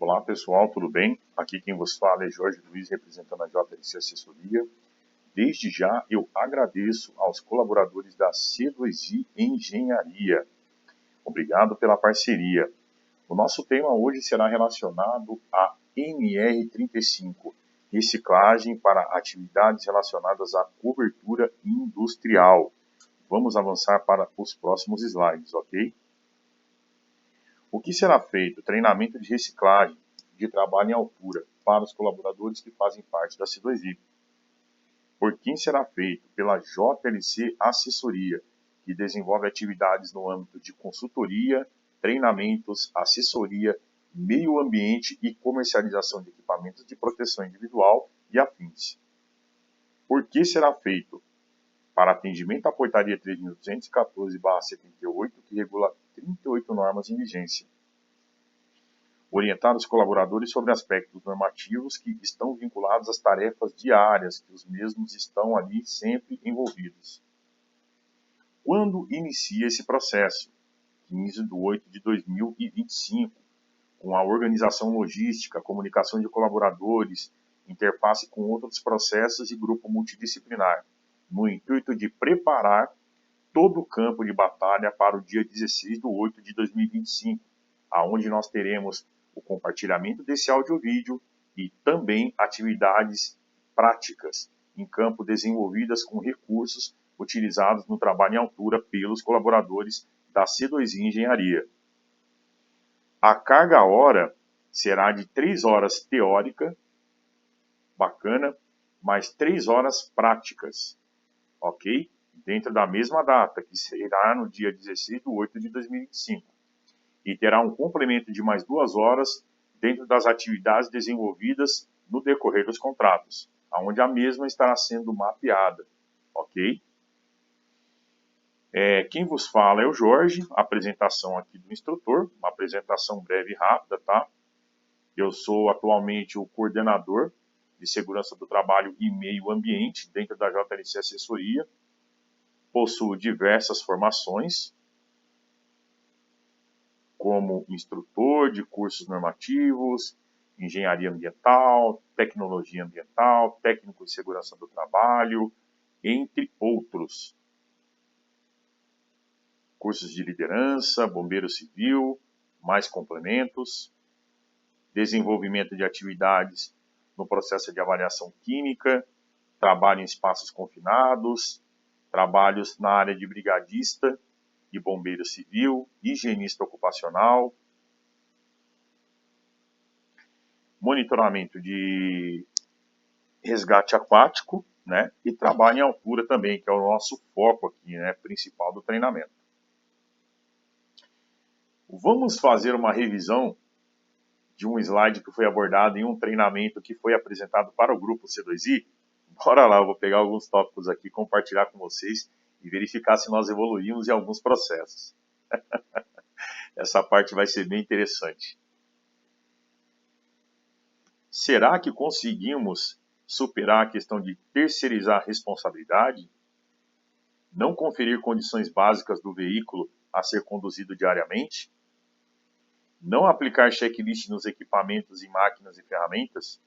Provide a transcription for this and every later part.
Olá pessoal, tudo bem? Aqui quem vos fala é Jorge Luiz, representando a JLC Assessoria. Desde já eu agradeço aos colaboradores da C2I Engenharia. Obrigado pela parceria. O nosso tema hoje será relacionado a NR35, reciclagem para atividades relacionadas à cobertura industrial. Vamos avançar para os próximos slides, ok? O que será feito? Treinamento de reciclagem de trabalho em altura para os colaboradores que fazem parte da C2I. Por quem será feito? Pela JLC Assessoria, que desenvolve atividades no âmbito de consultoria, treinamentos, assessoria, meio ambiente e comercialização de equipamentos de proteção individual e afins. Por que será feito? Para atendimento à portaria 3.214/78, que regula 38 normas em vigência. Orientar os colaboradores sobre aspectos normativos que estão vinculados às tarefas diárias, que os mesmos estão ali sempre envolvidos. Quando inicia esse processo? 15/8/2025, com a organização logística, comunicação de colaboradores, interface com outros processos e grupo multidisciplinar, no intuito de preparar todo o campo de batalha para o dia 16/8/2025, aonde nós teremos o compartilhamento desse áudio-vídeo e também atividades práticas em campo desenvolvidas com recursos utilizados no trabalho em altura pelos colaboradores da C2I Engenharia. A carga hora será de 3 horas teórica, bacana, mais 3 horas práticas, ok? Dentro da mesma data, que será no dia 16/8/2025. E terá um complemento de mais 2 horas dentro das atividades desenvolvidas no decorrer dos contratos, onde a mesma estará sendo mapeada, ok? Quem vos fala é o Jorge, apresentação aqui do instrutor, uma apresentação breve e rápida, tá? Eu sou atualmente o coordenador de segurança do trabalho e meio ambiente dentro da JLC Assessoria, possuo diversas formações, como instrutor de cursos normativos, engenharia ambiental, tecnologia ambiental, técnico de segurança do trabalho, entre outros. Cursos de liderança, bombeiro civil, mais complementos, desenvolvimento de atividades no processo de avaliação química, trabalho em espaços confinados, trabalhos na área de brigadista, de bombeiro civil, higienista ocupacional, monitoramento de resgate aquático, né, e trabalho em altura também, que é o nosso foco aqui, né, principal do treinamento. Vamos fazer uma revisão de um slide que foi abordado em um treinamento que foi apresentado para o grupo C2I. Bora lá, eu vou pegar alguns tópicos aqui, compartilhar com vocês e verificar se nós evoluímos em alguns processos. Essa parte vai ser bem interessante. Será que conseguimos superar a questão de terceirizar a responsabilidade? Não conferir condições básicas do veículo a ser conduzido diariamente? Não aplicar checklist nos equipamentos e máquinas e ferramentas?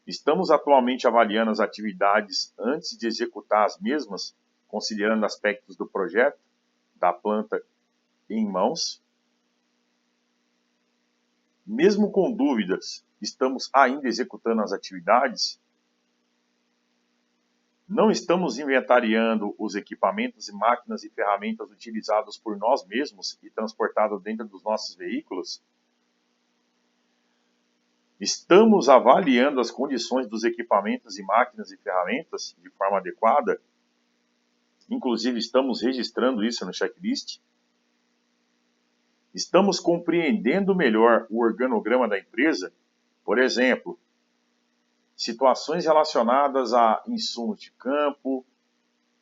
Estamos atualmente avaliando as atividades antes de executar as mesmas, considerando aspectos do projeto, da planta em mãos? Mesmo com dúvidas, estamos ainda executando as atividades? Não estamos inventariando os equipamentos e máquinas e ferramentas utilizados por nós mesmos e transportados dentro dos nossos veículos? Estamos avaliando as condições dos equipamentos e máquinas e ferramentas de forma adequada? Inclusive, estamos registrando isso no checklist? Estamos compreendendo melhor o organograma da empresa? Por exemplo, situações relacionadas a insumos de campo,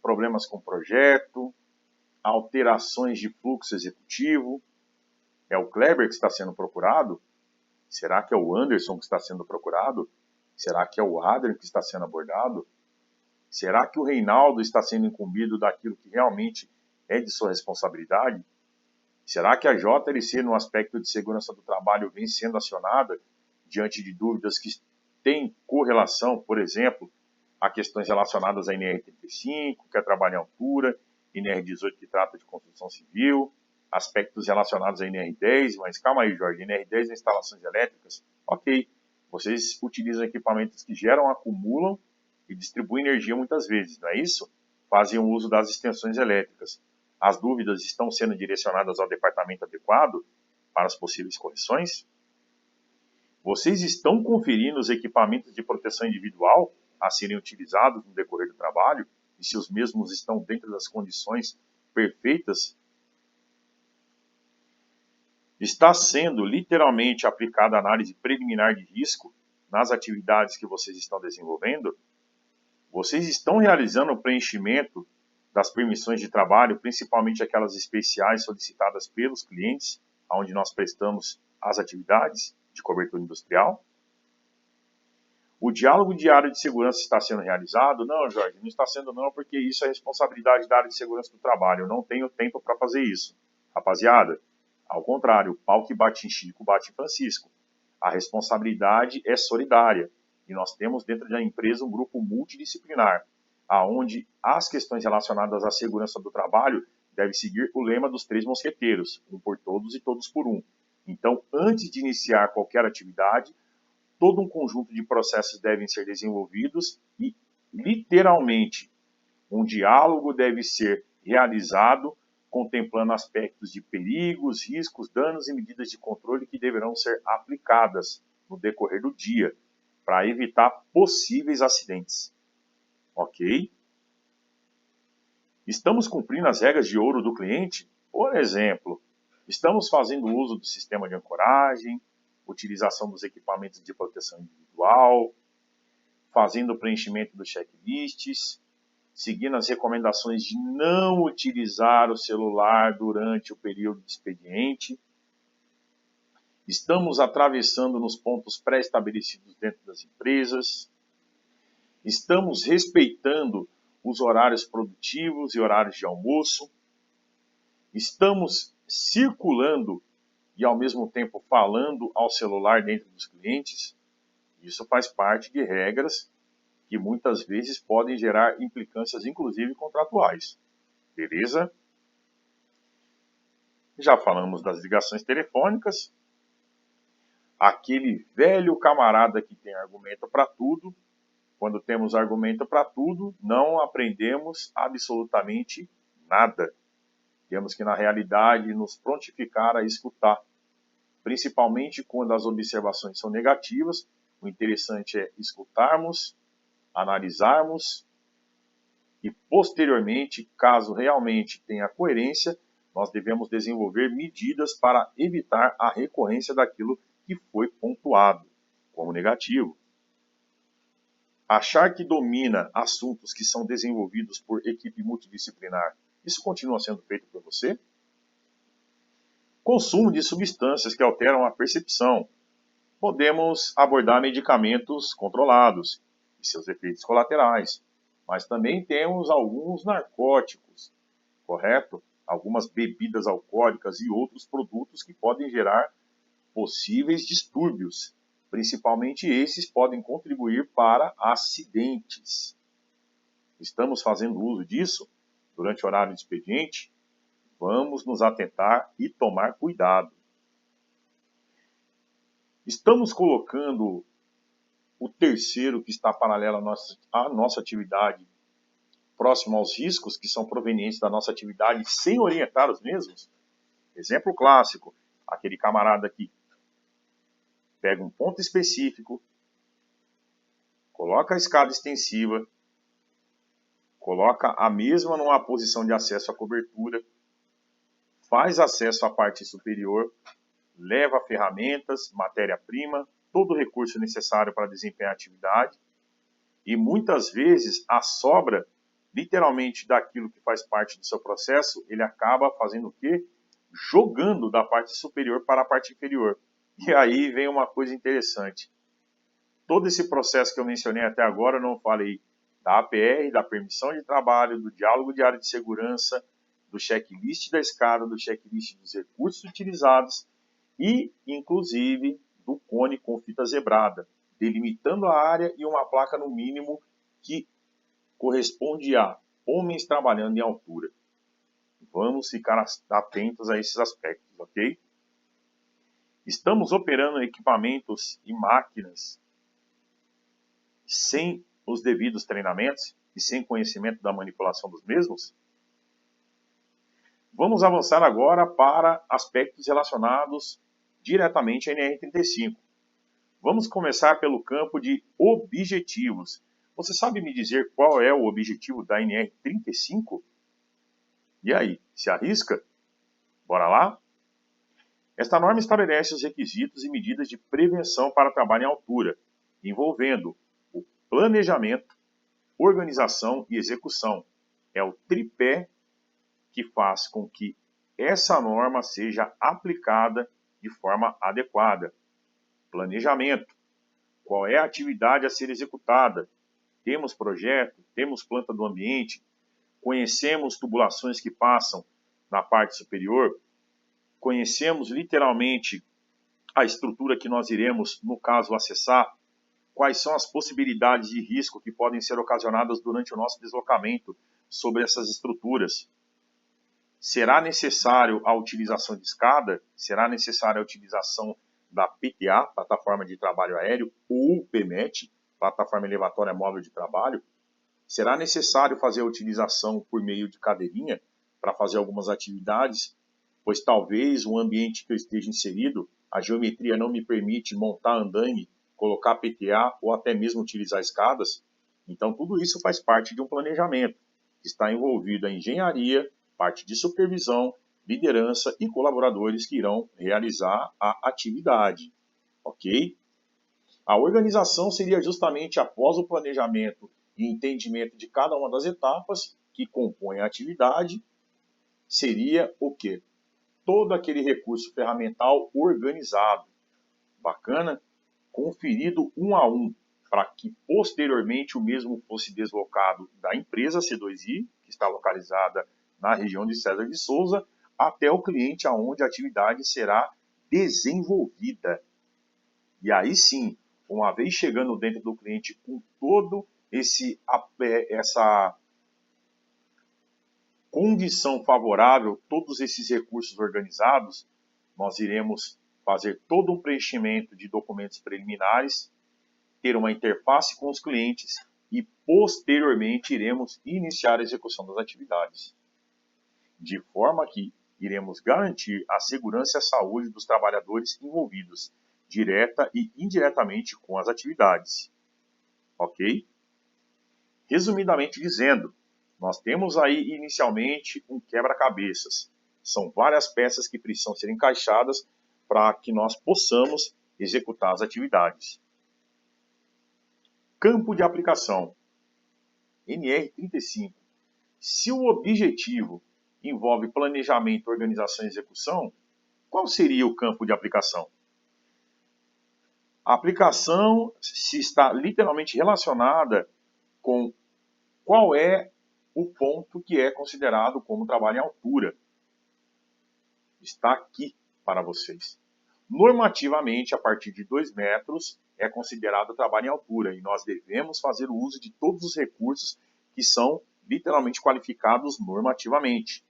problemas com projeto, alterações de fluxo executivo. É o Kleber que está sendo procurado? Será que é o Anderson que está sendo procurado? Será que é o Adrian que está sendo abordado? Será que o Reinaldo está sendo incumbido daquilo que realmente é de sua responsabilidade? Será que a JLC, no aspecto de segurança do trabalho, vem sendo acionada diante de dúvidas que têm correlação, por exemplo, a questões relacionadas à NR35, que é trabalho em altura, NR18, que trata de construção civil, aspectos relacionados à NR10, mas calma aí, Jorge, NR10 é instalações elétricas? Ok, vocês utilizam equipamentos que geram, acumulam e distribuem energia muitas vezes, não é isso? Fazem o uso das extensões elétricas. As dúvidas estão sendo direcionadas ao departamento adequado para as possíveis correções? Vocês estão conferindo os equipamentos de proteção individual a serem utilizados no decorrer do trabalho e se os mesmos estão dentro das condições perfeitas? Está sendo literalmente aplicada a análise preliminar de risco nas atividades que vocês estão desenvolvendo? Vocês estão realizando o preenchimento das permissões de trabalho, principalmente aquelas especiais solicitadas pelos clientes, onde nós prestamos as atividades de cobertura industrial? O diálogo diário de segurança está sendo realizado? Não, Jorge, não está sendo não, porque isso é responsabilidade da área de segurança do trabalho. Eu não tenho tempo para fazer isso. Rapaziada, ao contrário, pau que bate em Chico, bate em Francisco. A responsabilidade é solidária. E nós temos dentro da empresa um grupo multidisciplinar, aonde as questões relacionadas à segurança do trabalho devem seguir o lema dos 3 mosqueteiros, um por todos e todos por um. Então, antes de iniciar qualquer atividade, todo um conjunto de processos devem ser desenvolvidos e, literalmente, um diálogo deve ser realizado contemplando aspectos de perigos, riscos, danos e medidas de controle que deverão ser aplicadas no decorrer do dia para evitar possíveis acidentes. Ok? Estamos cumprindo as regras de ouro do cliente? Por exemplo, estamos fazendo uso do sistema de ancoragem, utilização dos equipamentos de proteção individual, fazendo o preenchimento dos checklists, seguindo as recomendações de não utilizar o celular durante o período de expediente. Estamos atravessando nos pontos pré-estabelecidos dentro das empresas. Estamos respeitando os horários produtivos e horários de almoço. Estamos circulando e, ao mesmo tempo, falando ao celular dentro dos clientes. Isso faz parte de regras que muitas vezes podem gerar implicâncias, inclusive contratuais. Beleza? Já falamos das ligações telefônicas. Aquele velho camarada que tem argumento para tudo. Quando temos argumento para tudo, não aprendemos absolutamente nada. Temos que, na realidade, nos prontificar a escutar. Principalmente quando as observações são negativas, o interessante é escutarmos, analisarmos e, posteriormente, caso realmente tenha coerência, nós devemos desenvolver medidas para evitar a recorrência daquilo que foi pontuado como negativo. Achar que domina assuntos que são desenvolvidos por equipe multidisciplinar, isso continua sendo feito por você? Consumo de substâncias que alteram a percepção. Podemos abordar medicamentos controlados e seus efeitos colaterais, mas também temos alguns narcóticos, correto? Algumas bebidas alcoólicas e outros produtos que podem gerar possíveis distúrbios. Principalmente esses podem contribuir para acidentes. Estamos fazendo uso disso durante o horário de expediente? Vamos nos atentar e tomar cuidado. Estamos colocando o terceiro que está paralelo à nossa atividade próximo aos riscos que são provenientes da nossa atividade sem orientar os mesmos? Exemplo clássico, aquele camarada que pega um ponto específico, coloca a escada extensiva, coloca a mesma numa posição de acesso à cobertura, faz acesso à parte superior, leva ferramentas, matéria-prima, todo o recurso necessário para desempenhar a atividade e muitas vezes a sobra, literalmente, daquilo que faz parte do seu processo, ele acaba fazendo o quê? Jogando da parte superior para a parte inferior. E aí vem uma coisa interessante. Todo esse processo que eu mencionei até agora, eu não falei da APR, da permissão de trabalho, do diálogo de área de segurança, do checklist da escada, do checklist dos recursos utilizados e, inclusive, do cone com fita zebrada, delimitando a área e uma placa no mínimo que corresponde a homens trabalhando em altura. Vamos ficar atentos a esses aspectos, ok? Estamos operando equipamentos e máquinas sem os devidos treinamentos e sem conhecimento da manipulação dos mesmos? Vamos avançar agora para aspectos relacionados diretamente à NR35. Vamos começar pelo campo de objetivos. Você sabe me dizer qual é o objetivo da NR35? E aí, se arrisca? Bora lá? Esta norma estabelece os requisitos e medidas de prevenção para trabalho em altura, envolvendo o planejamento, organização e execução. É o tripé que faz com que essa norma seja aplicada de forma adequada. Planejamento. Qual é a atividade a ser executada? Temos projeto, temos planta do ambiente, conhecemos tubulações que passam na parte superior, conhecemos literalmente a estrutura que nós iremos, no caso, acessar, quais são as possibilidades de risco que podem ser ocasionadas durante o nosso deslocamento sobre essas estruturas. Será necessário a utilização de escada? Será necessária a utilização da PTA, Plataforma de Trabalho Aéreo, ou PMET, Plataforma Elevatória Móvel de Trabalho? Será necessário fazer a utilização por meio de cadeirinha para fazer algumas atividades? Pois talvez o ambiente que eu esteja inserido, a geometria não me permite montar andaime, colocar PTA ou até mesmo utilizar escadas. Então tudo isso faz parte de um planejamento, que está envolvido a engenharia, parte de supervisão, liderança e colaboradores que irão realizar a atividade, ok? A organização seria justamente após o planejamento e entendimento de cada uma das etapas que compõem a atividade, seria o quê? Todo aquele recurso ferramental organizado, bacana, conferido um a um, para que posteriormente o mesmo fosse deslocado da empresa C2I, que está localizada na região de César de Souza, até o cliente aonde a atividade será desenvolvida. E aí sim, uma vez chegando dentro do cliente com todo essa condição favorável, todos esses recursos organizados, nós iremos fazer todo um preenchimento de documentos preliminares, ter uma interface com os clientes e posteriormente iremos iniciar a execução das atividades. De forma que iremos garantir a segurança e a saúde dos trabalhadores envolvidos, direta e indiretamente com as atividades. Ok? Resumidamente dizendo, nós temos aí inicialmente um quebra-cabeças. São várias peças que precisam ser encaixadas para que nós possamos executar as atividades. Campo de aplicação. NR35. Se o objetivo envolve planejamento, organização e execução, qual seria o campo de aplicação? A aplicação se está literalmente relacionada com qual é o ponto que é considerado como trabalho em altura. Está aqui para vocês. Normativamente, a partir de 2 metros, é considerado trabalho em altura e nós devemos fazer o uso de todos os recursos que são literalmente qualificados normativamente.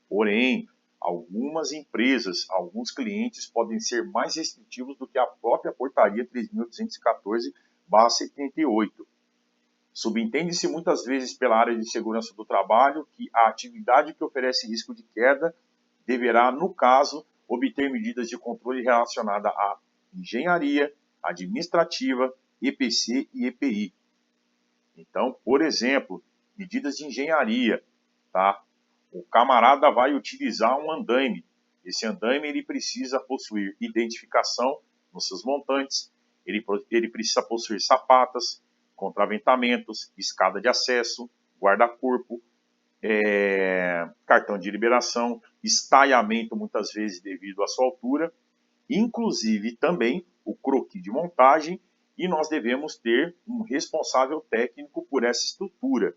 Porém, algumas empresas, alguns clientes podem ser mais restritivos do que a própria portaria 3.214/78. Subentende-se muitas vezes pela área de segurança do trabalho que a atividade que oferece risco de queda deverá, no caso, obter medidas de controle relacionadas à engenharia, administrativa, EPC e EPI. Então, por exemplo, medidas de engenharia, tá? O camarada vai utilizar um andaime. Esse andaime ele precisa possuir identificação nos seus montantes, ele precisa possuir sapatas, contraventamentos, escada de acesso, guarda-corpo, cartão de liberação, estaiamento muitas vezes devido à sua altura, inclusive também o croquis de montagem, e nós devemos ter um responsável técnico por essa estrutura,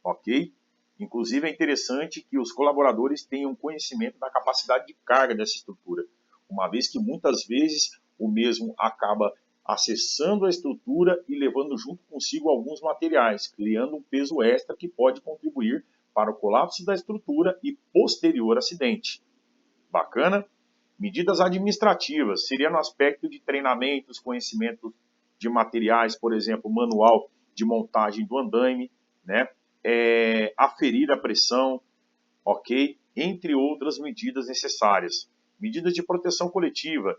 ok? Inclusive, é interessante que os colaboradores tenham conhecimento da capacidade de carga dessa estrutura, uma vez que muitas vezes o mesmo acaba acessando a estrutura e levando junto consigo alguns materiais, criando um peso extra que pode contribuir para o colapso da estrutura e posterior acidente. Bacana? Medidas administrativas, seria no aspecto de treinamentos, conhecimento de materiais, por exemplo, manual de montagem do andaime, né? Aferir a pressão, ok? Entre outras medidas necessárias. Medidas de proteção coletiva,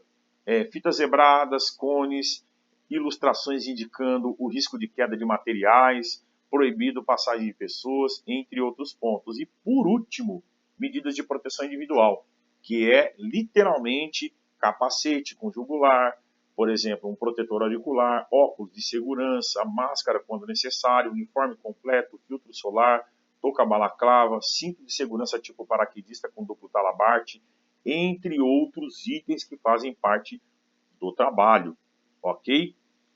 fitas zebradas, cones, ilustrações indicando o risco de queda de materiais, proibido passagem de pessoas, entre outros pontos. E, por último, medidas de proteção individual, que é literalmente capacete com jugular, por exemplo, um protetor auricular, óculos de segurança, máscara quando necessário, uniforme completo, filtro solar, touca balaclava, cinto de segurança tipo paraquedista com duplo talabarte, entre outros itens que fazem parte do trabalho, ok?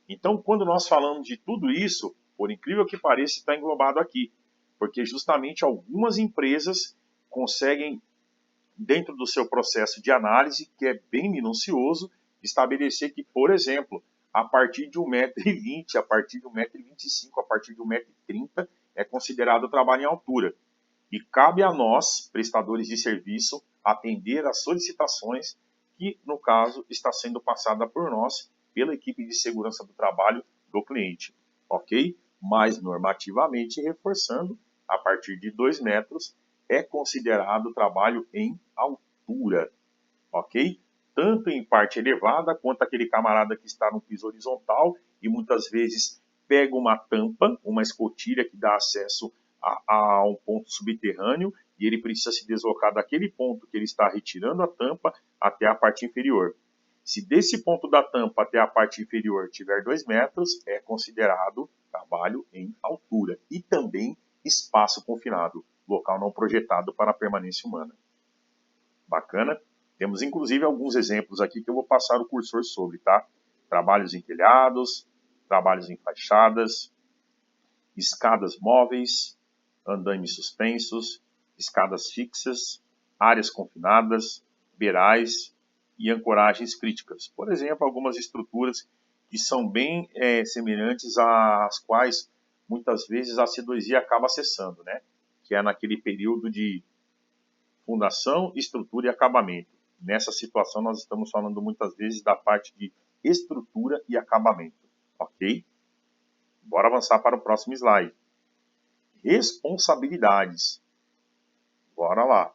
Então, quando nós falamos de tudo isso, por incrível que pareça, está englobado aqui, porque justamente algumas empresas conseguem, dentro do seu processo de análise, que é bem minucioso, estabelecer que, por exemplo, a partir de 1,20 m, a partir de 1,25 m, a partir de 1,30 m, é considerado trabalho em altura. E cabe a nós, prestadores de serviço, atender às solicitações que, no caso, está sendo passada por nós, pela equipe de segurança do trabalho do cliente, ok? Mas, normativamente, reforçando, a partir de 2 metros, é considerado trabalho em altura, ok? Tanto em parte elevada, quanto aquele camarada que está no piso horizontal e muitas vezes pega uma tampa, uma escotilha que dá acesso a um ponto subterrâneo e ele precisa se deslocar daquele ponto que ele está retirando a tampa até a parte inferior. Se desse ponto da tampa até a parte inferior tiver 2 metros, é considerado trabalho em altura e também espaço confinado, local não projetado para a permanência humana. Bacana? Temos inclusive alguns exemplos aqui que eu vou passar o cursor sobre, tá? Trabalhos em telhados, trabalhos em fachadas, escadas móveis, andaimes suspensos, escadas fixas, áreas confinadas, beirais e ancoragens críticas. Por exemplo, algumas estruturas que são bem semelhantes às quais muitas vezes a C2I acaba acessando, né? Que é naquele período de fundação, estrutura e acabamento. Nessa situação nós estamos falando muitas vezes da parte de estrutura e acabamento, ok? Bora avançar para o próximo slide. Responsabilidades. Bora lá.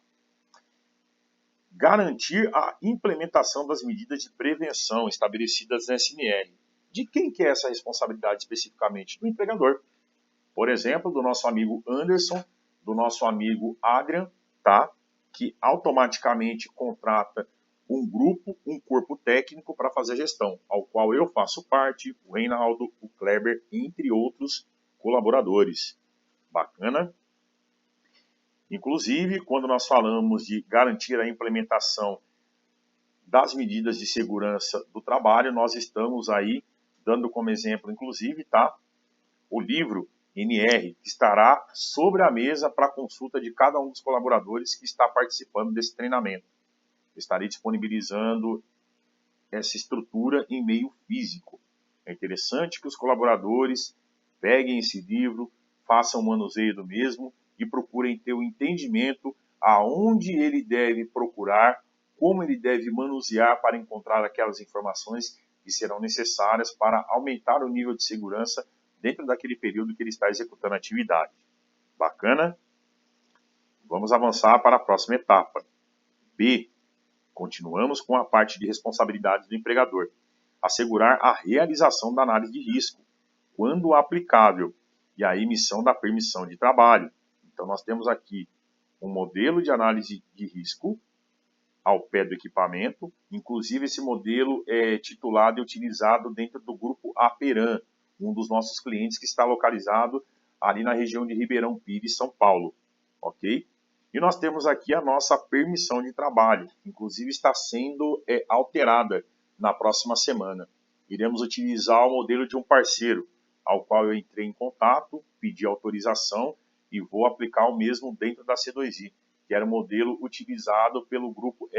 Garantir a implementação das medidas de prevenção estabelecidas na SNR. De quem que é essa responsabilidade especificamente? Do empregador. Por exemplo, do nosso amigo Anderson, do nosso amigo Adrian, tá? Que automaticamente contrata um grupo, um corpo técnico para fazer a gestão, ao qual eu faço parte, o Reinaldo, o Kleber, entre outros colaboradores. Bacana? Inclusive, quando nós falamos de garantir a implementação das medidas de segurança do trabalho, nós estamos aí dando como exemplo, inclusive, tá? O livro NR, que estará sobre a mesa para consulta de cada um dos colaboradores que está participando desse treinamento. Eu estarei disponibilizando essa estrutura em meio físico. É interessante que os colaboradores peguem esse livro, façam o manuseio do mesmo e procurem ter o entendimento aonde ele deve procurar, como ele deve manusear para encontrar aquelas informações que serão necessárias para aumentar o nível de segurança dentro daquele período que ele está executando a atividade. Bacana? Vamos avançar para a próxima etapa. B. Continuamos com a parte de responsabilidades do empregador. Assegurar a realização da análise de risco, quando aplicável, e a emissão da permissão de trabalho. Então, nós temos aqui um modelo de análise de risco ao pé do equipamento. Inclusive, esse modelo é titulado e utilizado dentro do grupo Aperam, um dos nossos clientes que está localizado ali na região de Ribeirão Pires, São Paulo. Ok? E nós temos aqui a nossa permissão de trabalho, que inclusive está sendo alterada na próxima semana. Iremos utilizar o modelo de um parceiro, ao qual eu entrei em contato, pedi autorização e vou aplicar o mesmo dentro da C2I, que era o modelo utilizado pelo grupo,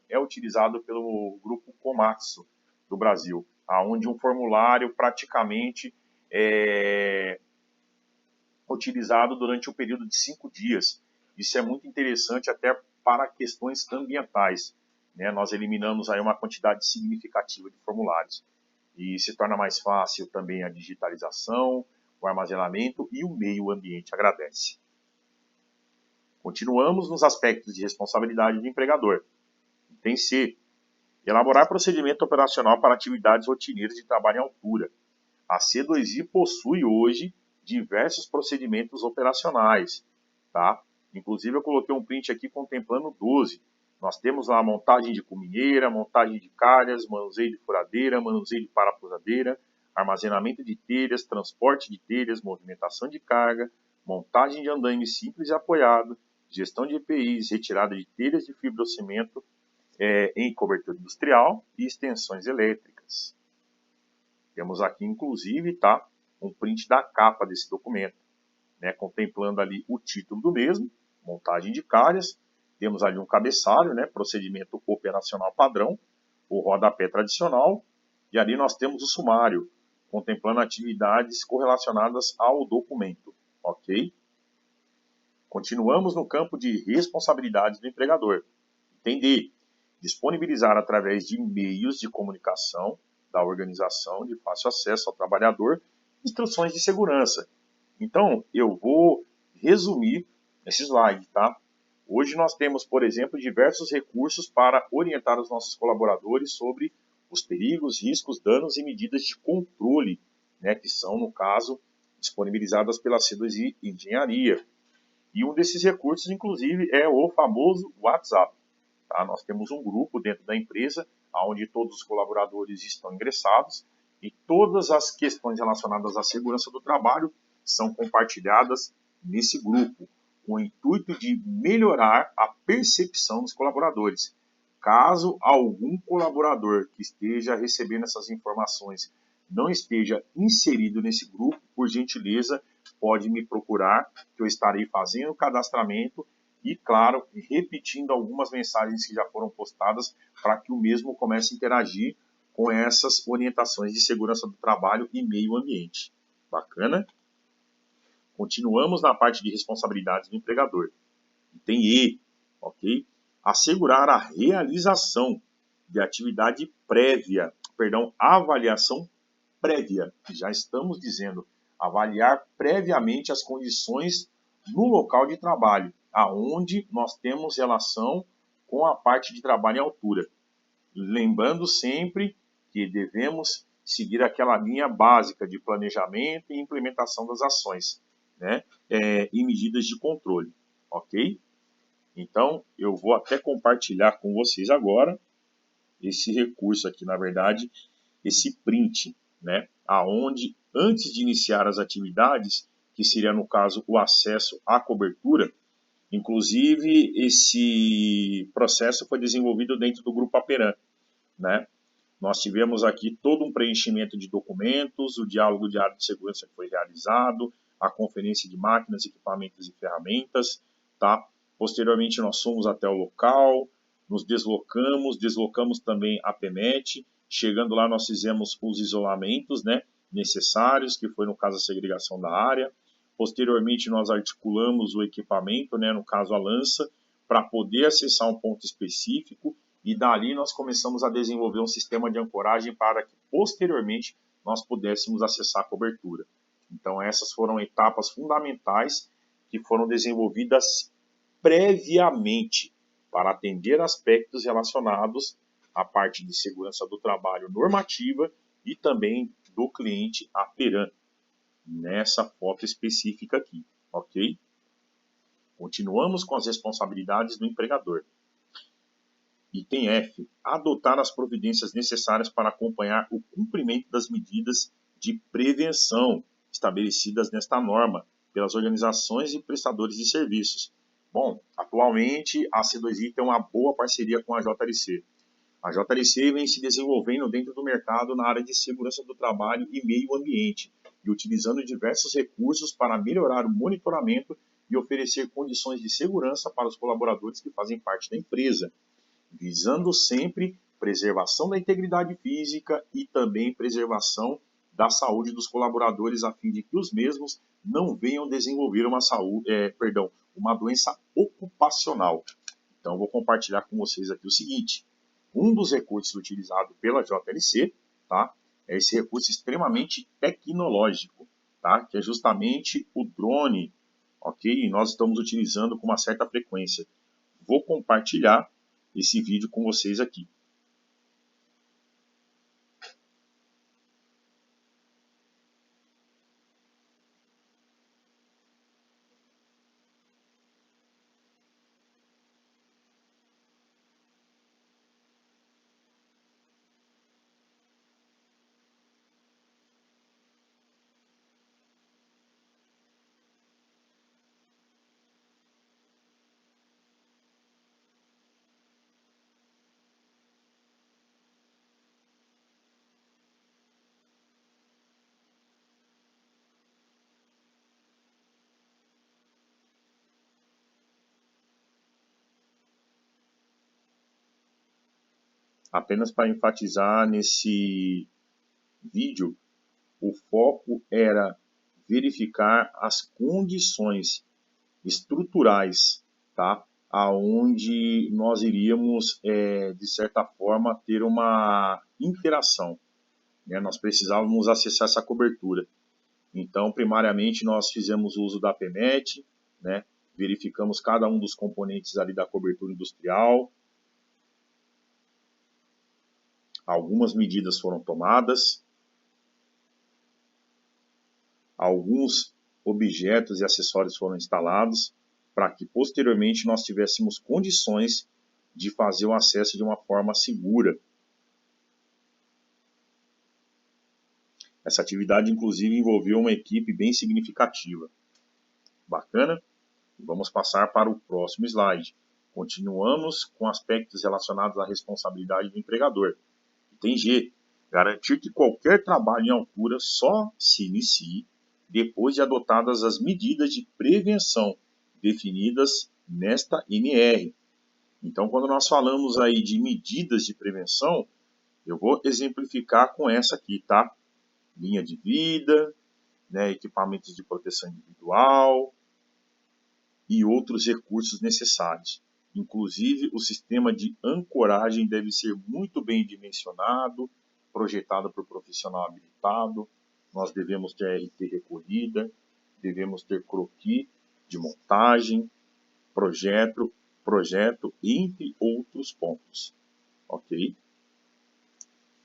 é utilizado pelo grupo Komatsu do Brasil, onde um formulário praticamente é utilizado durante um período de 5 dias. Isso é muito interessante até para questões ambientais, né? Nós eliminamos aí uma quantidade significativa de formulários e se torna mais fácil também a digitalização, o armazenamento e o meio ambiente agradece. Continuamos nos aspectos de responsabilidade do empregador. Item C. Elaborar procedimento operacional para atividades rotineiras de trabalho em altura. A C2I possui hoje diversos procedimentos operacionais, tá? Inclusive eu coloquei um print aqui contemplando 12. Nós temos lá a montagem de cumineira, montagem de calhas, manuseio de furadeira, manuseio de parafusadeira, armazenamento de telhas, transporte de telhas, movimentação de carga, montagem de andaime simples e apoiado, gestão de EPIs, retirada de telhas de fibrocimento em cobertura industrial e extensões elétricas. Temos aqui, inclusive, tá, um print da capa desse documento, né, contemplando ali o título do mesmo, montagem de calhas, temos ali um cabeçalho, né, procedimento operacional padrão, o rodapé tradicional, e ali nós temos o sumário, contemplando atividades correlacionadas ao documento, ok? Continuamos no campo de responsabilidades do empregador. Entender, disponibilizar através de meios de comunicação da organização de fácil acesso ao trabalhador instruções de segurança. Então, eu vou resumir esse slide, tá? Hoje nós temos, por exemplo, diversos recursos para orientar os nossos colaboradores sobre os perigos, riscos, danos e medidas de controle, né, que são, no caso, disponibilizadas pela C2I Engenharia. E um desses recursos, inclusive, é o famoso WhatsApp. Tá? Nós temos um grupo dentro da empresa, onde todos os colaboradores estão ingressados e todas as questões relacionadas à segurança do trabalho são compartilhadas nesse grupo, com o intuito de melhorar a percepção dos colaboradores. Caso algum colaborador que esteja recebendo essas informações não esteja inserido nesse grupo, por gentileza, pode me procurar, que eu estarei fazendo o cadastramento e, claro, repetindo algumas mensagens que já foram postadas para que o mesmo comece a interagir com essas orientações de segurança do trabalho e meio ambiente. Bacana? Continuamos na parte de responsabilidades do empregador. Item E, ok? Assegurar a realização de atividade prévia, avaliação prévia, que já estamos dizendo, avaliar previamente as condições no local de trabalho, aonde nós temos relação com a parte de trabalho em altura. Lembrando sempre que devemos seguir aquela linha básica de planejamento e implementação das ações, né, e medidas de controle, ok? Então, eu vou até compartilhar com vocês agora esse recurso aqui, na verdade, esse print, né, aonde antes de iniciar as atividades, que seria no caso o acesso à cobertura, inclusive esse processo foi desenvolvido dentro do grupo Aperam, né? Nós tivemos aqui todo um preenchimento de documentos, o diálogo diário de segurança que foi realizado, a conferência de máquinas, equipamentos e ferramentas, tá? Posteriormente nós fomos até o local, nos deslocamos também a PEMET. Chegando lá nós fizemos os isolamentos, né, necessários, que foi no caso a segregação da área. Posteriormente nós articulamos o equipamento, né, no caso a lança, para poder acessar um ponto específico e dali nós começamos a desenvolver um sistema de ancoragem para que posteriormente nós pudéssemos acessar a cobertura. Então essas foram etapas fundamentais que foram desenvolvidas previamente para atender aspectos relacionados à parte de segurança do trabalho normativa e também do cliente Aperam, nessa foto específica aqui, ok? Continuamos com as responsabilidades do empregador. Item F. Adotar as providências necessárias para acompanhar o cumprimento das medidas de prevenção estabelecidas nesta norma pelas organizações e prestadores de serviços. Bom, atualmente a C2I tem uma boa parceria com a JLC. A JLC vem se desenvolvendo dentro do mercado na área de segurança do trabalho e meio ambiente, e utilizando diversos recursos para melhorar o monitoramento e oferecer condições de segurança para os colaboradores que fazem parte da empresa, visando sempre preservação da integridade física e também preservação da saúde dos colaboradores, a fim de que os mesmos não venham desenvolver uma doença ocupacional. Então, vou compartilhar com vocês aqui o seguinte: um dos recursos utilizados pela JLC, tá, é esse recurso extremamente tecnológico, tá, que é justamente o drone, ok? E nós estamos utilizando com uma certa frequência. Vou compartilhar esse vídeo com vocês aqui. Apenas para enfatizar nesse vídeo, o foco era verificar as condições estruturais, tá? Aonde nós iríamos, de certa forma, ter uma interação, né? Nós precisávamos acessar essa cobertura. Então, primariamente, nós fizemos uso da PEMET, né? Verificamos cada um dos componentes ali da cobertura industrial. Algumas medidas foram tomadas. Alguns objetos e acessórios foram instalados para que posteriormente nós tivéssemos condições de fazer o acesso de uma forma segura. Essa atividade, inclusive, envolveu uma equipe bem significativa. Bacana? Vamos passar para o próximo slide. Continuamos com aspectos relacionados à responsabilidade do empregador. Item G. Garantir que qualquer trabalho em altura só se inicie depois de adotadas as medidas de prevenção definidas nesta NR. Então, quando nós falamos aí de medidas de prevenção, eu vou exemplificar com essa aqui, tá? Linha de vida, né, equipamentos de proteção individual e outros recursos necessários. Inclusive, o sistema de ancoragem deve ser muito bem dimensionado, projetado por profissional habilitado. Nós devemos ter RT recolhida, devemos ter croquis de montagem, projeto, entre outros pontos. Ok?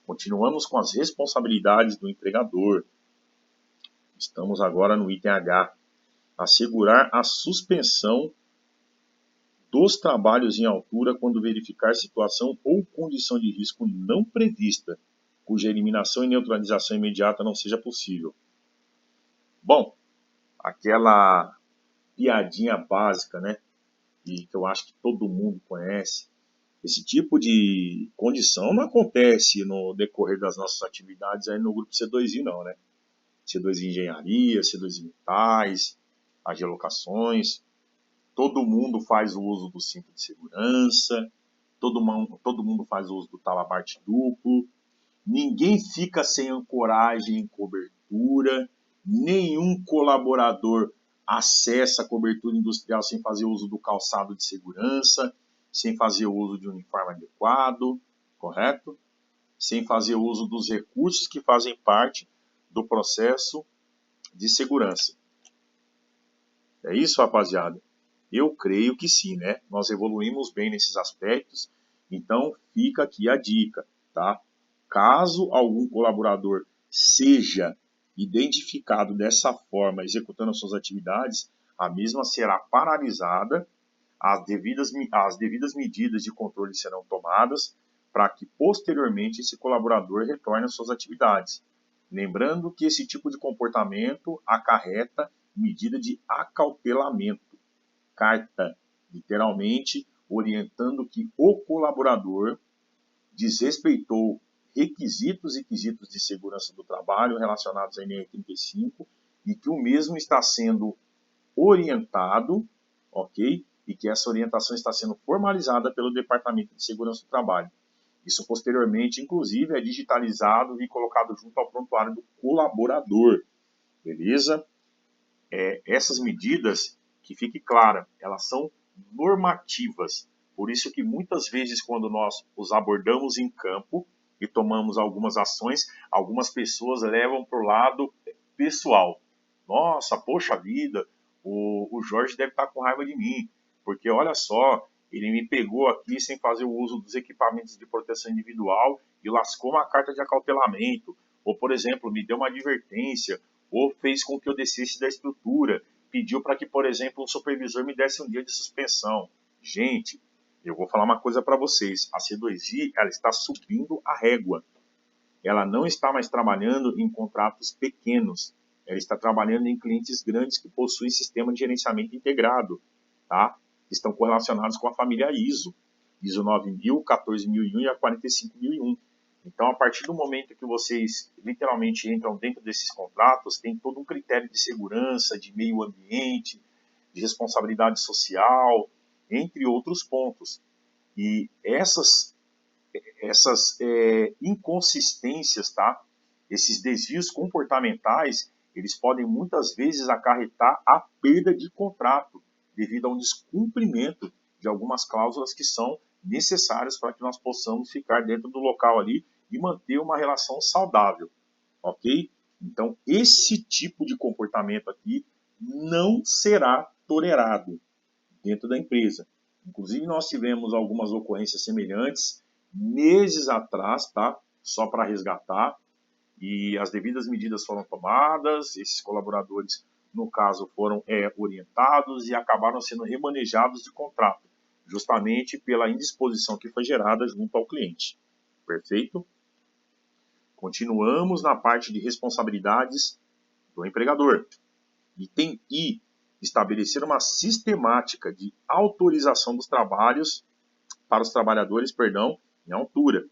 Continuamos com as responsabilidades do empregador. Estamos agora no item H. Assegurar a suspensão dos trabalhos em altura quando verificar situação ou condição de risco não prevista, cuja eliminação e neutralização imediata não seja possível. Bom, aquela piadinha básica, né, que eu acho que todo mundo conhece. Esse tipo de condição não acontece no decorrer das nossas atividades aí no grupo C2I não, né? C2I Engenharia, C2I Metais, as geolocações. Todo mundo faz o uso do cinto de segurança, todo mundo faz o uso do talabarte duplo, ninguém fica sem ancoragem em cobertura, nenhum colaborador acessa a cobertura industrial sem fazer uso do calçado de segurança, sem fazer uso de uniforme adequado, correto? Sem fazer uso dos recursos que fazem parte do processo de segurança. É isso, rapaziada? Eu creio que sim, né? Nós evoluímos bem nesses aspectos, então fica aqui a dica, tá? Caso algum colaborador seja identificado dessa forma, executando as suas atividades, a mesma será paralisada, as devidas medidas de controle serão tomadas para que posteriormente esse colaborador retorne às suas atividades. Lembrando que esse tipo de comportamento acarreta medida de acautelamento, carta, literalmente, orientando que o colaborador desrespeitou requisitos e quesitos de segurança do trabalho relacionados à NR35 e que o mesmo está sendo orientado, ok? E que essa orientação está sendo formalizada pelo Departamento de Segurança do Trabalho. Isso posteriormente, inclusive, é digitalizado e colocado junto ao prontuário do colaborador, beleza? Essas medidas, que fique clara, elas são normativas. Por isso que muitas vezes quando nós os abordamos em campo e tomamos algumas ações, algumas pessoas levam para o lado pessoal. Nossa, poxa vida, o Jorge deve estar com raiva de mim, porque olha só, ele me pegou aqui sem fazer o uso dos equipamentos de proteção individual e lascou uma carta de acautelamento. Ou, por exemplo, me deu uma advertência, ou fez com que eu descesse da estrutura, pediu para que, por exemplo, um supervisor me desse um dia de suspensão. Gente, eu vou falar uma coisa para vocês, a C2I ela está subindo a régua. Ela não está mais trabalhando em contratos pequenos, ela está trabalhando em clientes grandes que possuem sistema de gerenciamento integrado, tá? Estão correlacionados com a família ISO 9000, 14001 e a 45001. Então, a partir do momento que vocês literalmente entram dentro desses contratos, tem todo um critério de segurança, de meio ambiente, de responsabilidade social, entre outros pontos. E essas inconsistências, tá? Esses desvios comportamentais, eles podem muitas vezes acarretar a perda de contrato devido a um descumprimento de algumas cláusulas que são necessárias para que nós possamos ficar dentro do local ali e manter uma relação saudável, ok? Então, esse tipo de comportamento aqui não será tolerado dentro da empresa. Inclusive, nós tivemos algumas ocorrências semelhantes meses atrás, tá? Só para resgatar, e as devidas medidas foram tomadas, esses colaboradores, no caso, foram orientados e acabaram sendo remanejados de contrato, justamente pela indisposição que foi gerada junto ao cliente. Perfeito? Continuamos na parte de responsabilidades do empregador. Item I, estabelecer uma sistemática de autorização dos trabalhos para os trabalhadores, em altura.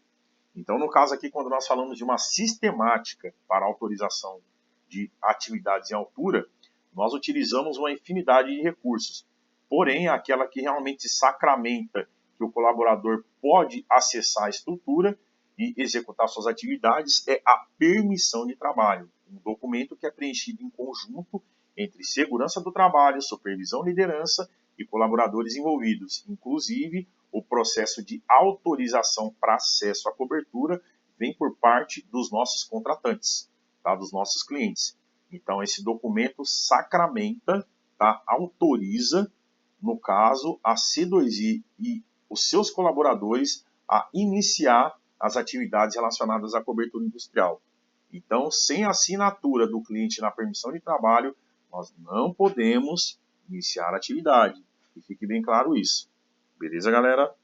Então, no caso aqui, quando nós falamos de uma sistemática para autorização de atividades em altura, nós utilizamos uma infinidade de recursos. Porém, aquela que realmente sacramenta que o colaborador pode acessar a estrutura e executar suas atividades é a permissão de trabalho, um documento que é preenchido em conjunto entre segurança do trabalho, supervisão, liderança e colaboradores envolvidos. Inclusive, o processo de autorização para acesso à cobertura vem por parte dos nossos contratantes, tá? Dos nossos clientes. Então, esse documento sacramenta, tá? Autoriza, no caso, a C2I e os seus colaboradores a iniciar as atividades relacionadas à cobertura industrial. Então, sem a assinatura do cliente na permissão de trabalho, nós não podemos iniciar a atividade. E fique bem claro isso. Beleza, galera?